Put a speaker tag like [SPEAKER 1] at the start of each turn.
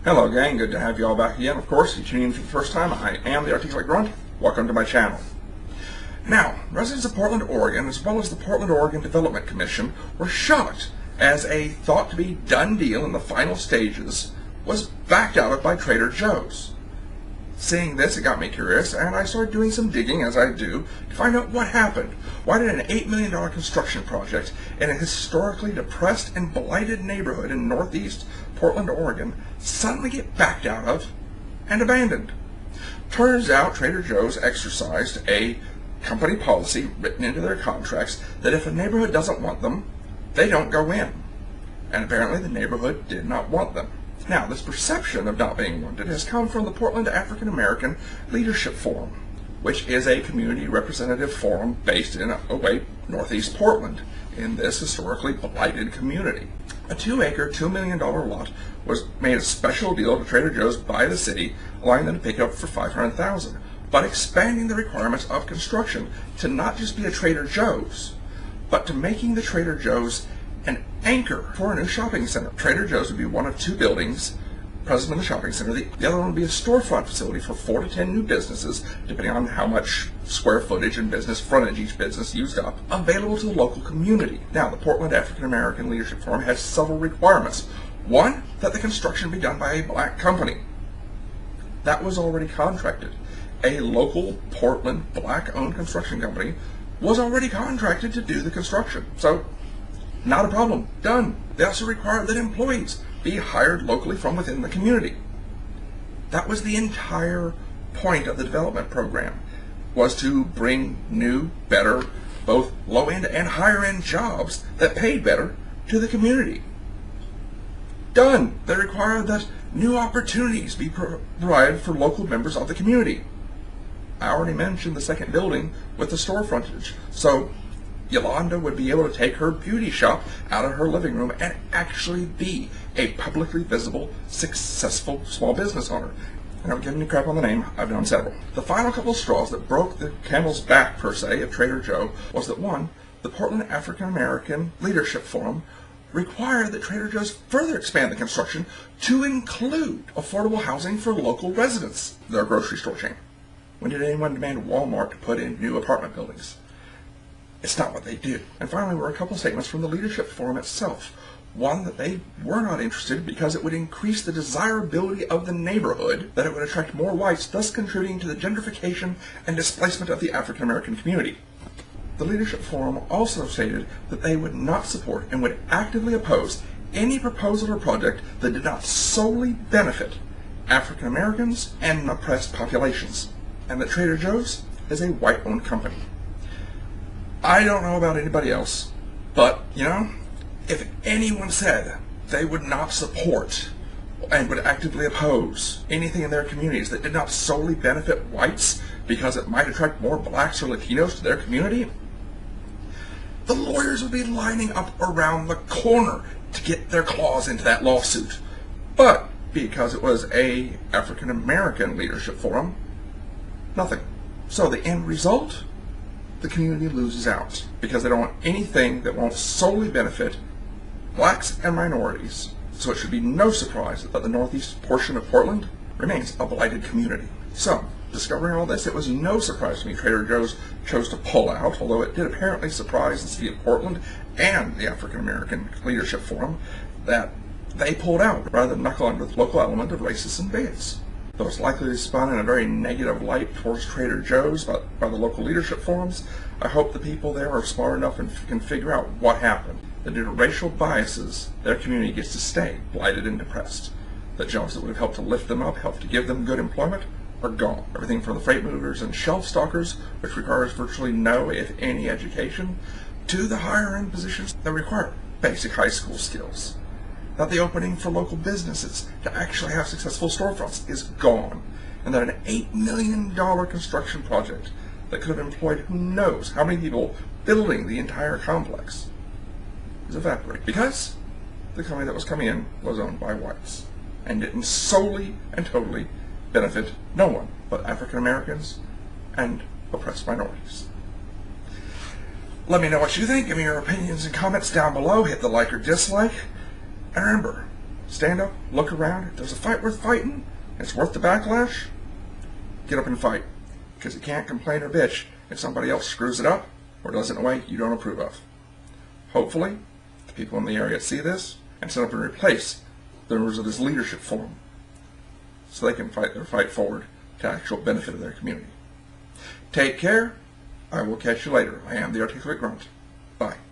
[SPEAKER 1] Hello gang, good to have you all back again. Of course, if you're tuning in for the first time, I am the Articulate Grunt. Welcome to my channel. Now, residents of Portland, Oregon, as well as the Portland, Oregon Development Commission, were shocked as a thought-to-be done deal in the final stages was backed out of by Trader Joe's. Seeing this, it got me curious, and I started doing some digging, as I do, to find out what happened. Why did an $8 million construction project in a historically depressed and blighted neighborhood in northeast Portland, Oregon, suddenly get backed out of and abandoned? Turns out Trader Joe's exercised a company policy written into their contracts that if a neighborhood doesn't want them, they don't go in. And apparently the neighborhood did not want them. Now, this perception of not being wanted has come from the Portland African American Leadership Forum, which is a community representative forum based in northeast Portland, in this historically blighted community. A 2-acre, $2 million lot was made a special deal to Trader Joe's by the city, allowing them to pick up for $500,000, but expanding the requirements of construction to not just be a Trader Joe's, but to making the Trader Joe's an anchor for a new shopping center. Trader Joe's would be one of two buildings present in the shopping center. The other one would be a storefront facility for 4 to 10 new businesses, depending on how much square footage and business frontage each business used up, available to the local community. Now, the Portland African American Leadership Forum has several requirements. One, that the construction be done by a black company. That was already contracted. A local Portland black-owned construction company was already contracted to do the construction. So, not a problem. Done. They also required that employees be hired locally from within the community. That was the entire point of the development program, was to bring new, better, both low-end and higher-end jobs that paid better to the community. Done. They required that new opportunities be provided for local members of the community. I already mentioned the second building with the store frontage. So Yolanda would be able to take her beauty shop out of her living room and actually be a publicly visible, successful small business owner. And I'm giving you crap on the name, I've done several. The final couple of straws that broke the camel's back, per se, of Trader Joe was that, one, the Portland African American Leadership Forum required that Trader Joe's further expand the construction to include affordable housing for local residents. They're a grocery store chain. When did anyone demand Walmart to put in new apartment buildings? It's not what they do. And finally, were a couple of statements from the Leadership Forum itself. One, that they were not interested because it would increase the desirability of the neighborhood, that it would attract more whites, thus contributing to the gentrification and displacement of the African American community. The Leadership Forum also stated that they would not support and would actively oppose any proposal or project that did not solely benefit African Americans and oppressed populations, and that Trader Joe's is a white-owned company. I don't know about anybody else, but, if anyone said they would not support and would actively oppose anything in their communities that did not solely benefit whites because it might attract more blacks or Latinos to their community, the lawyers would be lining up around the corner to get their claws into that lawsuit. But because it was a African American Leadership Forum, nothing. So the end result? The community loses out because they don't want anything that won't solely benefit blacks and minorities. So it should be no surprise that the northeast portion of Portland remains a blighted community. So, discovering all this, it was no surprise to me Trader Joe's chose to pull out, although it did apparently surprise the city of Portland and the African American Leadership Forum that they pulled out rather than knuckle under the local element of racists and bigots. Though it's likely to spawn in a very negative light towards Trader Joe's by the local leadership forums, I hope the people there are smart enough and can figure out what happened. That due to racial biases, their community gets to stay blighted and depressed. That jobs that would have helped to lift them up, helped to give them good employment, are gone. Everything from the freight movers and shelf stalkers, which requires virtually no, if any, education, to the higher end positions that require basic high school skills. That the opening for local businesses to actually have successful storefronts is gone, and that an $8 million construction project that could have employed who knows how many people building the entire complex is evaporating because the company that was coming in was owned by whites and didn't solely and totally benefit no one but African Americans and oppressed minorities. Let me know what you think. Give me your opinions and comments down below. Hit the like or dislike. And remember, stand up, look around. If there's a fight worth fighting, it's worth the backlash, get up and fight. Because you can't complain or bitch if somebody else screws it up or does it in a way you don't approve of. Hopefully, the people in the area see this and set up and replace the members of this leadership forum so they can fight their fight forward to actual benefit of their community. Take care. I will catch you later. I am the Articulate Grunt. Bye.